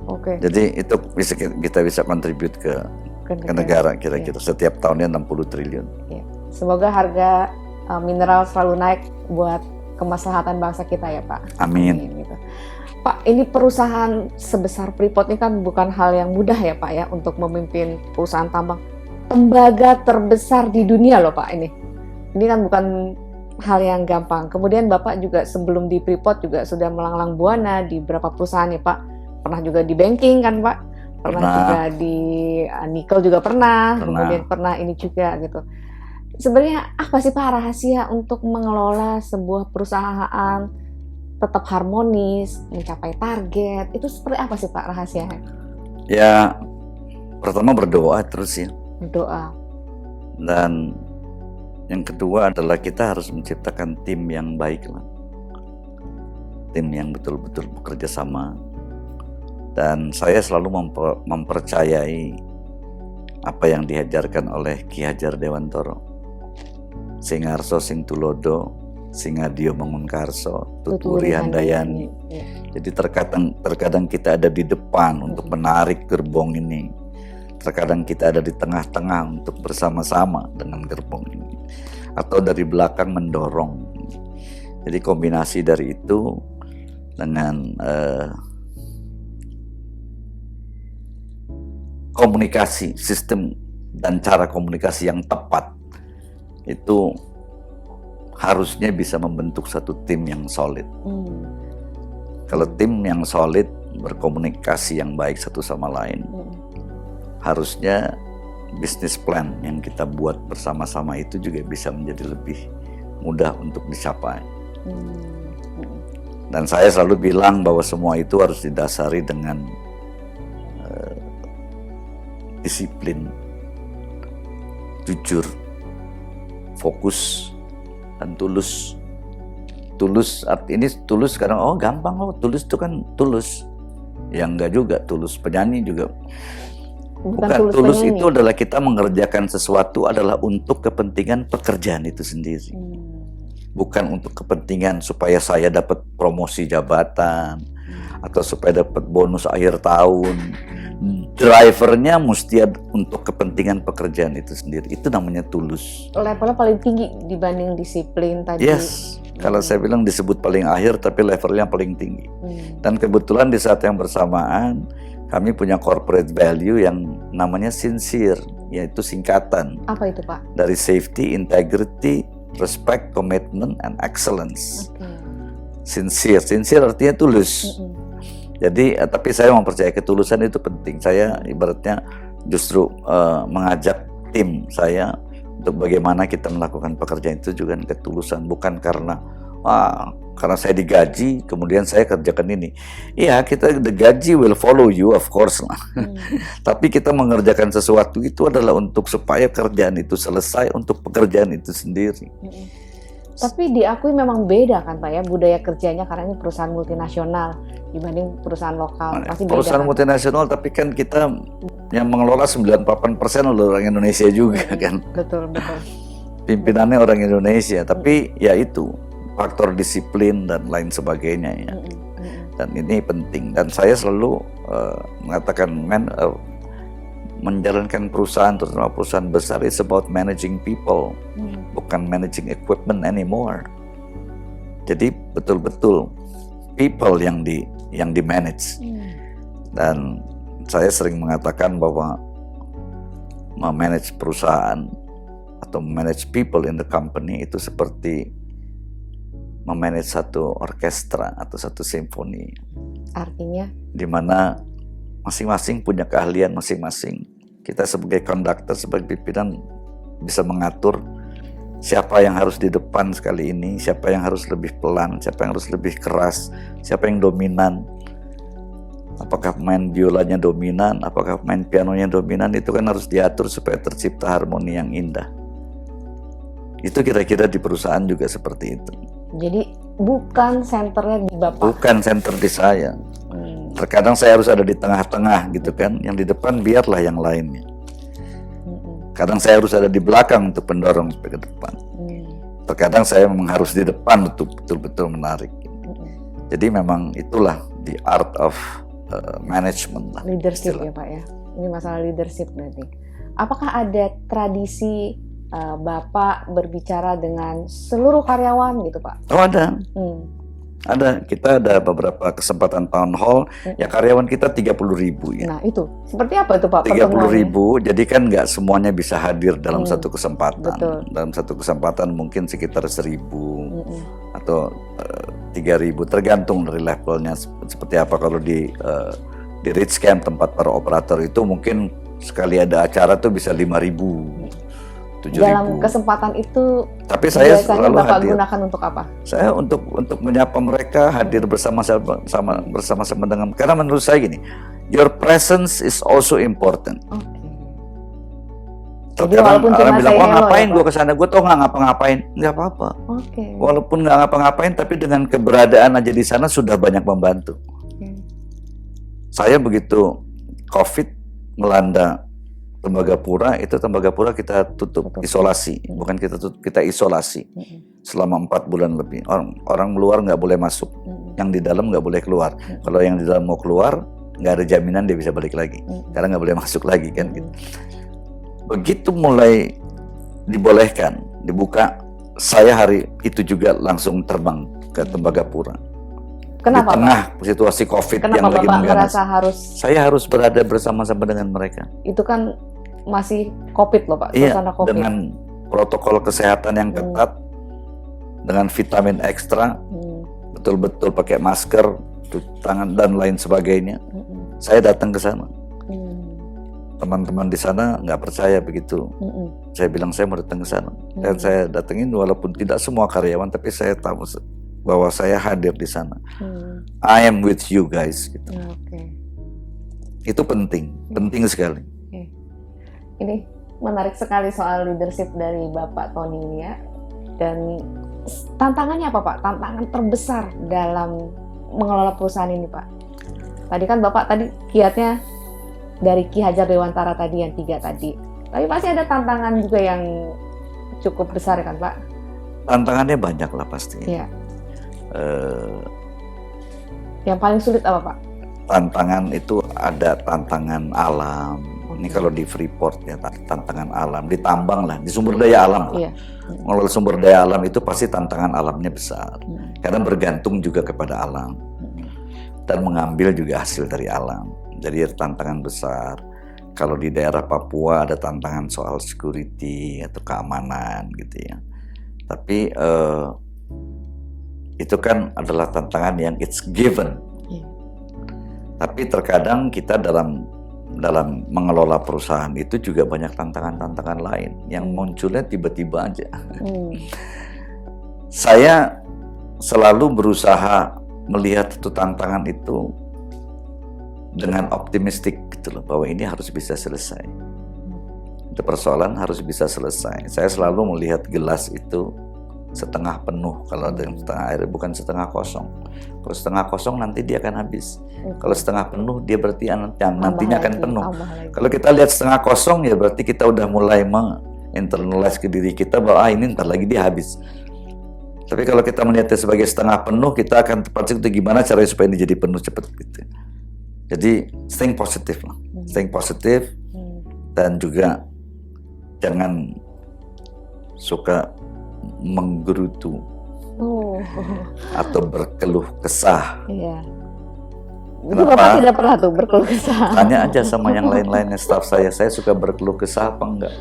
Oke. Jadi itu kita bisa kontribut ke negara kira-kira setiap tahunnya 60 triliun. Ya. Semoga harga mineral selalu naik buat kemaslahatan bangsa kita ya Pak. Amin. Gitu. Pak, ini perusahaan sebesar Freeport ini kan bukan hal yang mudah ya Pak ya untuk memimpin perusahaan tambang tembaga terbesar di dunia loh Pak ini. Ini kan bukan hal yang gampang. Kemudian Bapak juga sebelum di Freeport juga sudah melanglang buana di beberapa perusahaan ya Pak. Pernah juga di banking kan Pak? Pernah juga di nikel juga pernah. Kemudian pernah ini juga gitu. Sebenarnya apa sih Pak rahasia untuk mengelola sebuah perusahaan tetap harmonis, mencapai target? Itu seperti apa sih Pak rahasianya? Ya, pertama berdoa terus ya. Berdoa. Dan yang kedua adalah kita harus menciptakan tim yang baik lah. Tim yang betul-betul bekerja sama. Dan saya selalu mempercayai apa yang diajarkan oleh Ki Hajar Dewantoro. Singarso sing tulodo, singadio mengunkarso, tuturi handayani. Jadi terkadang kita ada di depan untuk menarik gerbong ini. Terkadang kita ada di tengah-tengah untuk bersama-sama dengan gerbong ini. Atau dari belakang mendorong. Jadi kombinasi dari itu dengan komunikasi, sistem dan cara komunikasi yang tepat itu harusnya bisa membentuk satu tim yang solid. Kalau tim yang solid berkomunikasi yang baik satu sama lain, harusnya bisnis plan yang kita buat bersama-sama itu juga bisa menjadi lebih mudah untuk dicapai. Dan saya selalu bilang bahwa semua itu harus didasari dengan disiplin, jujur, fokus, dan tulus. tulus, ini tulus kadang gampang loh, tulus itu kan tulus. Ya enggak juga, tulus penyanyi juga. Bukan, tulus penyanyi. itu adalah kita mengerjakan sesuatu adalah untuk kepentingan pekerjaan itu sendiri. Bukan untuk kepentingan supaya saya dapat promosi jabatan atau supaya dapat bonus akhir tahun. Drivernya mesti untuk kepentingan pekerjaan itu sendiri. Itu namanya tulus. Levelnya paling tinggi dibanding disiplin tadi. Yes, kalau saya bilang disebut paling akhir tapi levelnya paling tinggi. Dan kebetulan di saat yang bersamaan kami punya corporate value yang namanya sincere, yaitu singkatan. Apa itu, Pak? Dari safety, integrity, respect, commitment, and excellence. Sincere artinya tulus. Jadi, tapi saya mempercayai ketulusan itu penting. Saya ibaratnya justru mengajak tim saya untuk bagaimana kita melakukan pekerjaan itu juga ketulusan, bukan karena saya digaji kemudian saya kerjakan ini. Iya, kita the gaji will follow you of course lah. Tapi kita mengerjakan sesuatu itu adalah untuk supaya kerjaan itu selesai untuk pekerjaan itu sendiri. Tapi diakui memang beda kan Pak ya budaya kerjanya, karena ini perusahaan multinasional dibanding perusahaan lokal. Pasti beda, perusahaan kan? multinasional, tapi kan kita yang mengelola 98% oleh orang Indonesia juga kan. Betul. Pimpinannya orang Indonesia, tapi ya itu faktor disiplin dan lain sebagainya ya. Dan ini penting, dan saya selalu mengatakan menjalankan perusahaan, terutama perusahaan besar, it's about managing people, bukan managing equipment anymore. Jadi betul-betul people yang di manage. Dan saya sering mengatakan bahwa memanage perusahaan atau manage people in the company itu seperti memanage satu orkestra atau satu simfoni. Artinya? Di mana masing-masing punya keahlian masing-masing. Kita sebagai konduktor, sebagai pimpinan bisa mengatur siapa yang harus di depan sekali ini, siapa yang harus lebih pelan, siapa yang harus lebih keras, siapa yang dominan. Apakah main biolanya dominan, apakah main pianonya dominan, itu kan harus diatur supaya tercipta harmoni yang indah. Itu kira-kira di perusahaan juga seperti itu. Jadi bukan senternya di Bapak? Bukan center di saya. Terkadang saya harus ada di tengah-tengah gitu kan, yang di depan biarlah yang lainnya. Kadang saya harus ada di belakang untuk pendorong sampai ke depan. Terkadang saya memang harus di depan untuk betul-betul menarik. Jadi memang itulah the art of management lah. Leadership ya Pak ya. Ini masalah leadership berarti. Apakah ada tradisi Bapak berbicara dengan seluruh karyawan gitu Pak? Oh ada. Ada, kita ada beberapa kesempatan town hall, ya karyawan kita 30.000 ya. Nah itu, seperti apa itu Pak? 30.000, jadi kan nggak semuanya bisa hadir dalam satu kesempatan. Betul. Dalam satu kesempatan mungkin sekitar 1.000 atau 3.000, tergantung dari levelnya seperti apa. Kalau di Rich Camp, tempat para operator itu mungkin sekali ada acara tuh bisa 5.000. 7.000. Dalam kesempatan itu, tapi saya selalu Bapak hadir. gunakan untuk apa? Saya untuk menyapa mereka, hadir bersama-sama dengan, karena menurut saya gini, your presence is also important. Jadi walaupun cuma bilang, ngapain ya, gue kesana, gue tau nggak ngapa-ngapain, nggak apa-apa. Walaupun nggak ngapa-ngapain, tapi dengan keberadaan aja di sana sudah banyak membantu. Saya begitu COVID melanda Tembagapura, itu Tembagapura kita tutup isolasi, bukan kita tutup, kita isolasi selama 4 bulan lebih. Orang luar nggak boleh masuk, yang di dalam nggak boleh keluar. Kalau yang di dalam mau keluar, nggak ada jaminan dia bisa balik lagi, karena nggak boleh masuk lagi kan. Gitu. Begitu mulai dibolehkan, dibuka, saya hari itu juga langsung terbang ke Tembagapura. Kenapa, di tengah situasi COVID yang lagi mengganas. Saya harus berada bersama-sama dengan mereka. Itu kan masih COVID loh Pak, iya, COVID. Dengan protokol kesehatan yang ketat, dengan vitamin ekstra, betul-betul pakai masker, cuci tangan dan lain sebagainya. Saya datang ke sana. Teman-teman di sana nggak percaya begitu. Saya bilang saya mau datang ke sana. Dan saya datengin walaupun tidak semua karyawan, tapi saya tahu bahwa saya hadir di sana. I am with you guys. Gitu. Itu penting sekali. Ini menarik sekali soal leadership dari Bapak Tony ini ya. Dan tantangannya apa Pak? Tantangan terbesar dalam mengelola perusahaan ini Pak? Tadi kan Bapak tadi kiatnya dari Ki Hajar Dewantara tadi yang 3 tadi. Tapi pasti ada tantangan juga yang cukup besar kan Pak? Tantangannya banyak lah pasti. Iya. Yang paling sulit apa Pak? Tantangan itu ada tantangan alam. Ini kalau di Freeport ya tantangan alam, di tambang lah, di sumber daya alam lah. Iya. Mengelola sumber daya alam itu pasti tantangan alamnya besar. Karena bergantung juga kepada alam. Dan mengambil juga hasil dari alam. Jadi ada tantangan besar. Kalau di daerah Papua ada tantangan soal security atau keamanan gitu ya. Tapi itu kan adalah tantangan yang it's given. Tapi terkadang kita dalam mengelola perusahaan itu juga banyak tantangan-tantangan lain yang munculnya tiba-tiba aja. Saya selalu berusaha melihat itu tantangan itu dengan optimistik gitu loh, bahwa ini harus bisa selesai. Itu persoalan harus bisa selesai. Saya selalu melihat gelas itu setengah penuh, kalau ada yang setengah air, bukan setengah kosong. Kalau setengah kosong nanti dia akan habis. Kalau setengah penuh dia berarti nantinya akan penuh. Kalau kita lihat setengah kosong ya berarti kita udah mulai internalize ke diri kita bahwa ini ntar lagi dia habis. Tapi kalau kita melihatnya sebagai setengah penuh, kita akan tepat itu gimana caranya supaya ini jadi penuh cepat gitu. Jadi staying positif lah, staying positif, dan juga jangan suka menggerutu atau berkeluh kesah. Iya. Jadi Bapak tidak pernah tuh berkeluh kesah. Tanya aja sama yang lain-lainnya staff saya suka berkeluh kesah apa enggak?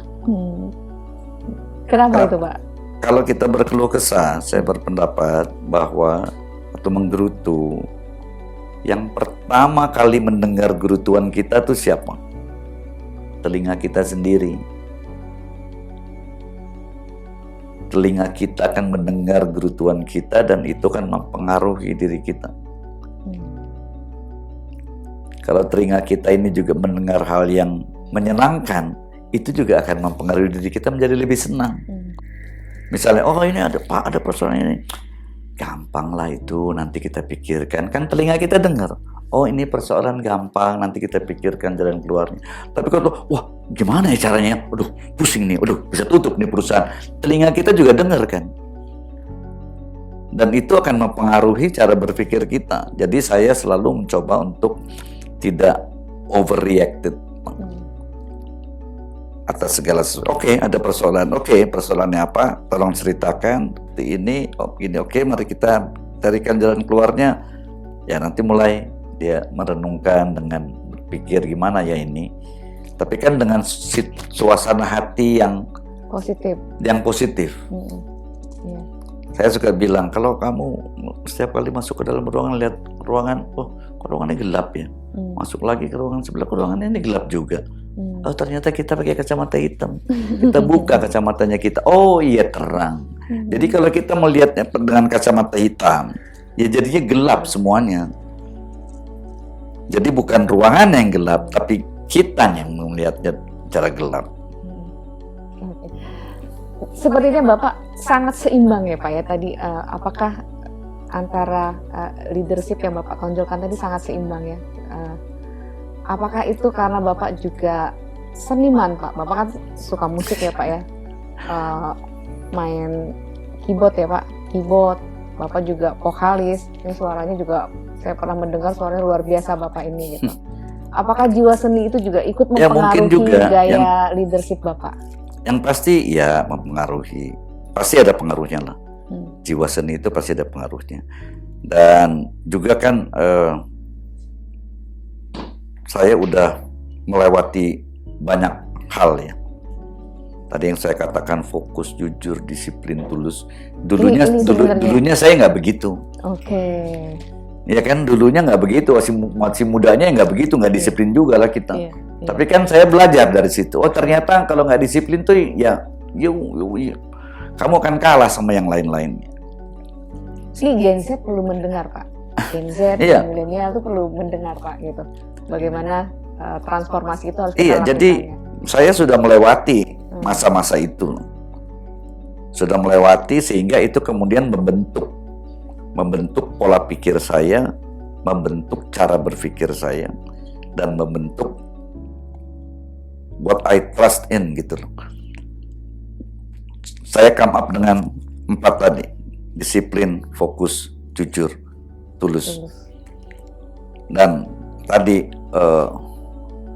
Kenapa itu Pak? Kalau kita berkeluh kesah, saya berpendapat bahwa atau menggerutu, yang pertama kali mendengar gerutuan kita tuh siapa? Telinga kita sendiri. Telinga kita akan mendengar gerutuan kita dan itu kan mempengaruhi diri kita. Kalau telinga kita ini juga mendengar hal yang menyenangkan, itu juga akan mempengaruhi diri kita menjadi lebih senang. Misalnya, oh ini ada persoalan ini, gampang lah itu nanti kita pikirkan. Kan telinga kita dengar, oh ini persoalan gampang, nanti kita pikirkan jalan keluarnya. Tapi kalau, wah gimana ya caranya, aduh pusing nih, aduh bisa tutup nih perusahaan. Telinga kita juga dengar kan. Dan itu akan mempengaruhi cara berpikir kita. Jadi saya selalu mencoba untuk tidak overreacted atas segala sesuatu. Oke, ada persoalan. Oke, persoalannya apa? Tolong ceritakan. Ini, oke, mari kita carikan jalan keluarnya. Ya nanti mulai dia merenungkan dengan berpikir gimana ya ini. Tapi kan dengan suasana hati yang positif. Iya. Saya suka bilang, kalau kamu setiap kali masuk ke dalam ruangan, lihat ruangan, oh ruangannya gelap ya. Masuk lagi ke ruangan sebelah, ruangannya ini gelap juga. Oh ternyata kita pakai kacamata hitam. Kita buka kacamatanya kita, oh iya terang. Jadi kalau kita melihatnya dengan kacamata hitam, ya jadinya gelap semuanya. Jadi bukan ruangan yang gelap, tapi kita yang melihatnya secara gelap. Sepertinya Bapak sangat seimbang ya Pak ya tadi, apakah antara leadership yang Bapak tonjolkan tadi sangat seimbang ya? Apakah itu karena Bapak juga seniman Pak? Bapak kan suka musik ya Pak ya, main keyboard ya Pak, keyboard. Bapak juga vokalis, ini suaranya juga saya pernah mendengar suaranya luar biasa Bapak ini gitu. Apakah jiwa seni itu juga ikut mempengaruhi gaya leadership Bapak? Yang pasti ya mempengaruhi, pasti ada pengaruhnya lah. Jiwa seni itu pasti ada pengaruhnya. Dan juga kan saya udah melewati banyak hal ya. Tadi yang saya katakan fokus, jujur, disiplin, tulus. Dulunya saya nggak begitu. Oke. Ya kan dulunya nggak begitu, masih mudanya nggak begitu, nggak disiplin juga lah kita. Tapi kan saya belajar dari situ. Oh ternyata kalau nggak disiplin tuh ya, kamu akan kalah sama yang lain-lainnya. Ini Gen Z perlu mendengar Pak. Gen Z, milenial itu perlu mendengar Pak gitu. Bagaimana transformasi itu harus kita lakukan. Jadi saya sudah melewati masa-masa itu. sudah melewati, sehingga itu kemudian membentuk pola pikir saya, membentuk cara berpikir saya, dan membentuk what I trust in gitu loh. Saya come up dengan 4 tadi: disiplin, fokus, jujur, tulus. Dan tadi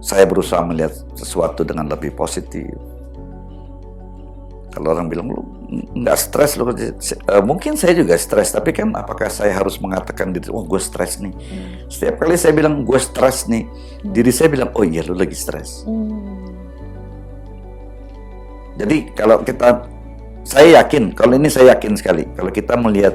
saya berusaha melihat sesuatu dengan lebih positif. Kalau orang bilang lu nggak stres, lu mungkin saya juga stres, tapi kan apakah saya harus mengatakan diri, oh gue stres nih? Setiap kali saya bilang gue stres nih, diri saya bilang, oh iya lu lagi stres. Jadi kalau saya yakin, kalau ini saya yakin sekali, kalau kita melihat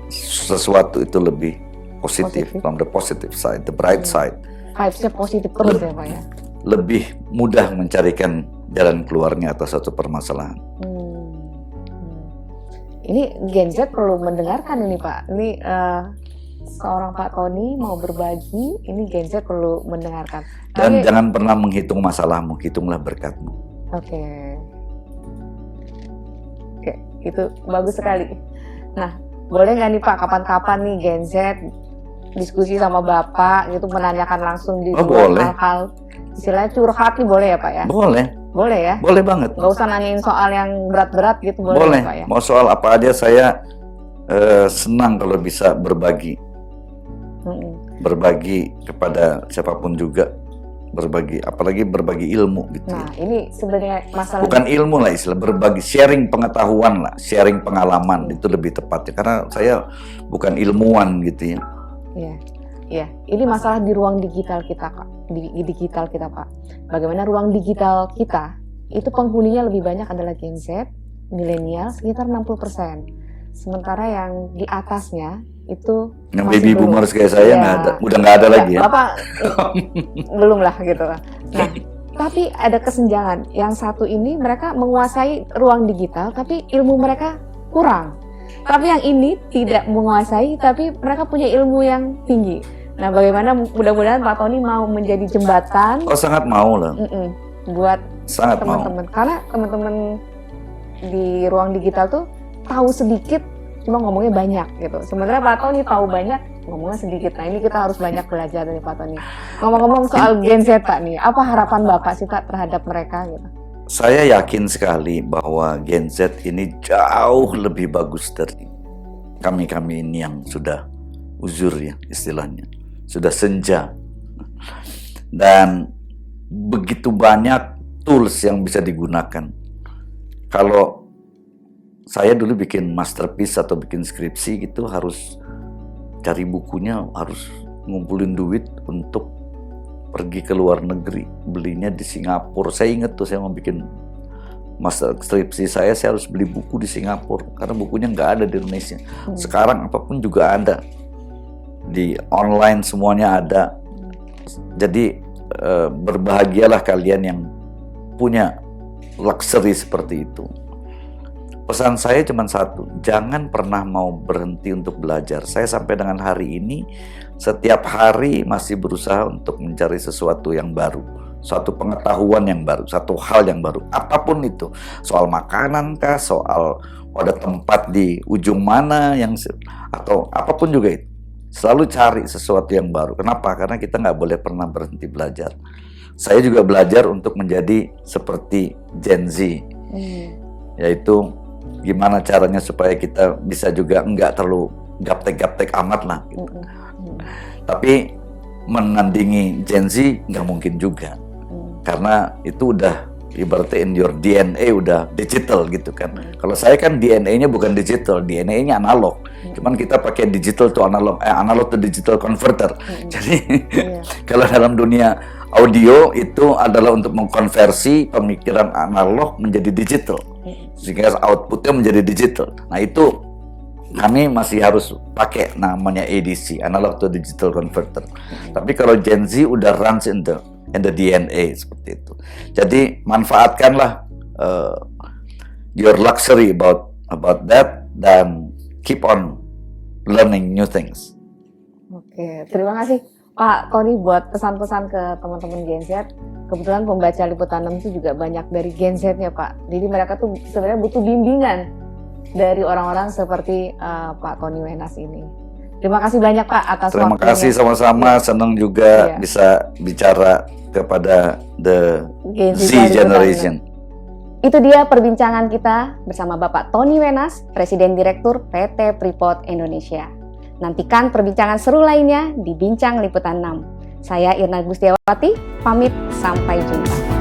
sesuatu itu lebih positif, from the positive side, the bright side, vibes-nya positif terus ya Pak ya. Lebih mudah mencarikan jalan keluarnya atas satu permasalahan. Ini Gen Z perlu mendengarkan ini Pak. Ini seorang Pak Tony mau berbagi, ini Gen Z perlu mendengarkan. Dan jangan pernah menghitung masalahmu, hitunglah berkatmu. Oke, itu bagus sekali. Nah, boleh nggak nih Pak, kapan-kapan nih Gen Z diskusi sama Bapak gitu, menanyakan langsung di hal-hal istilahnya curhat nih, boleh ya Pak ya? Boleh ya? Boleh banget. Nggak usah nanyain soal yang berat-berat gitu, boleh ya Pak ya? Mau soal apa aja saya senang kalau bisa berbagi. Berbagi kepada siapapun juga, berbagi, apalagi berbagi ilmu gitu. Nah, ini sebenarnya masalah bukan ilmu lah, istilah berbagi, sharing pengetahuan lah, sharing pengalaman itu lebih tepatnya, karena saya bukan ilmuwan gitu ya. Iya. Ini masalah di ruang digital kita, Kak. Di digital kita, Pak. Bagaimana ruang digital kita itu penghuninya lebih banyak adalah Gen Z, milenial sekitar 60%. Sementara yang di atasnya itu yang baby boomers kayak saya nggak ada, udah nggak ada lagi ya. Bapak belum lah gitu. Nah, tapi ada kesenjangan. Yang satu ini mereka menguasai ruang digital, tapi ilmu mereka kurang. Tapi yang ini tidak menguasai, tapi mereka punya ilmu yang tinggi. Nah, bagaimana mudah-mudahan Pak Tony mau menjadi jembatan. Oh, sangat mau lah. Buat sangat teman-teman. Karena teman-teman di ruang digital tuh tahu sedikit, cuma ngomongnya banyak gitu. Sementara Pak Tony tahu banyak, ngomongnya sedikit. Nah, ini kita harus banyak belajar dari Pak Tony. Ngomong-ngomong soal Gen Z Pak nih, apa harapan Bapak sih Pak terhadap mereka gitu? Saya yakin sekali bahwa Gen Z ini jauh lebih bagus dari kami ini yang sudah uzur ya istilahnya, sudah senja. Dan begitu banyak tools yang bisa digunakan. Kalau saya dulu bikin masterpiece atau bikin skripsi gitu harus cari bukunya, harus ngumpulin duit untuk pergi ke luar negeri, belinya di Singapura. Saya ingat tuh saya mau bikin master skripsi saya harus beli buku di Singapura karena bukunya nggak ada di Indonesia. Sekarang apapun juga ada di online, semuanya ada. Jadi berbahagialah kalian yang punya luxury seperti itu. Pesan saya cuma satu, jangan pernah mau berhenti untuk belajar. Saya sampai dengan hari ini, setiap hari masih berusaha untuk mencari sesuatu yang baru, suatu pengetahuan yang baru, satu hal yang baru, apapun itu. Soal makanan kah, soal ada tempat di ujung mana, atau apapun juga itu. Selalu cari sesuatu yang baru. Kenapa? Karena kita nggak boleh pernah berhenti belajar. Saya juga belajar untuk menjadi seperti Gen Z, yaitu gimana caranya supaya kita bisa juga nggak terlalu gaptek-gaptek amat lah gitu. Tapi menandingi Gen Z nggak mungkin juga, karena itu udah ibaratnya in your DNA udah digital gitu kan. Kalau saya kan DNA-nya bukan digital, DNA-nya analog. Cuman kita pakai digital to analog, analog to digital converter. Jadi kalau dalam dunia audio itu adalah untuk mengkonversi pemikiran analog menjadi digital, sehingga outputnya menjadi digital. Nah itu kami masih harus pakai namanya ADC, analog to digital converter. Tapi kalau Gen Z udah runs in the DNA seperti itu. Jadi manfaatkanlah your luxury about that, dan keep on learning new things. Oke, terima kasih Pak Tony buat pesan-pesan ke teman-teman Gen Z. kebetulan pembaca Liputan 6 itu juga banyak dari Gen Z-nya Pak. Jadi mereka tuh sebenarnya butuh bimbingan dari orang-orang seperti Pak Tony Wenas ini. Terima kasih banyak Pak atas Terima waktunya. kasih sama-sama, senang juga Iya. bisa bicara kepada the Gen Z Liputan 6. generation. Itu dia perbincangan kita bersama Bapak Tony Wenas, Presiden Direktur PT Freeport Indonesia. Nantikan perbincangan seru lainnya di Bincang Liputan 6. Saya Irna Gustiawati, pamit, sampai jumpa.